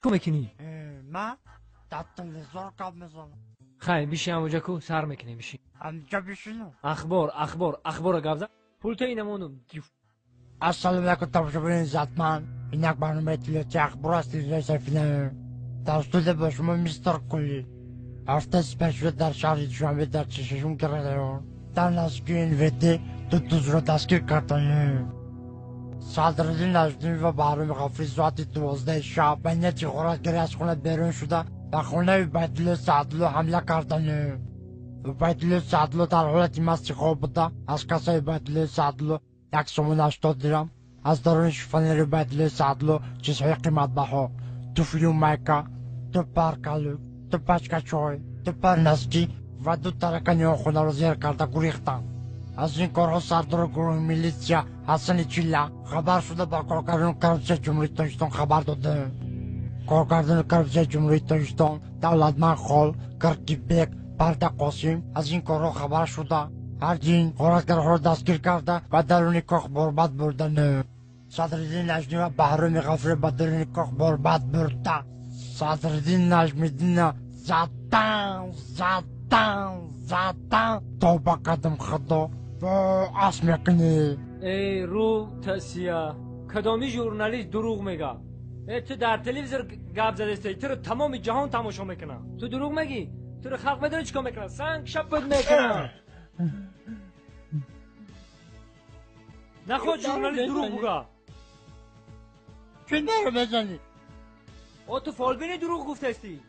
میکنی؟ من در تلویزیون کار میزنم. خیلی بیشی همونجا کو سر میکنی بیشی. همونجا بشینم. اخبار گابزا. پول تو اینمونم. السلام علیکم تماشاگران عزتمند. اینک برنامه تلویزیون اخبار است تلویزیون فیلم. توسط به شما میستر کلی. هفته سپشل در شهر دوشنبه در چششون کرده. در نزدیکی NVT دو دوست را دستگیر کردند. صدراعظم نجمی و بهرام غفوری ساعت 12 شب به نیت غارتگری از خانه بیرون شده و خانه عبیدالله سعدالله حمله کردند. عبیدالله سعدالله در حالت مست خواب بوده. از کاسه عبیدالله سعدالله 180 درم، از درون شیفانیر عبیدالله سعدالله چیزهای قیمت بها، دو فیلم میکا، دو پرکالو، دو پچکه چای، دو پرنسکی و دو ترکانی خانه را زیر کرده گریختند. از این کارها سردار گروه میلیسیا حسن چیلا خبر شده با کارگردان کرپسی جمهوری تاجیکستان خبر داده. کارگردان کرپسی جمهوری تاجیکستان دولتمند خال کرکیبک پرده قاسم از این کارها خبر شده. هرچین غارتگرها را دستگیر کرده و درون کاخ برباد بردن. صدراعظم نجمی و بهرام غفوری به درون کاخ برباد برده. صدراعظم نجمیدین زدن توبه کردم خدا و اسم میکنی. ای رو تسیا کدامی ژورنالیست دروغ میگه؟ تو در تلویزیون گپ زده استی تو رو تمام جهان تماشا میکنه. تو دروغ میگی؟ تو رو خلق بدونه چیکار میکنه؟ سنگ شب بود میکنه. نخود ژورنالیست دروغ بگه. چه داره بزنی؟ تو فالبینی دروغ گفته استی.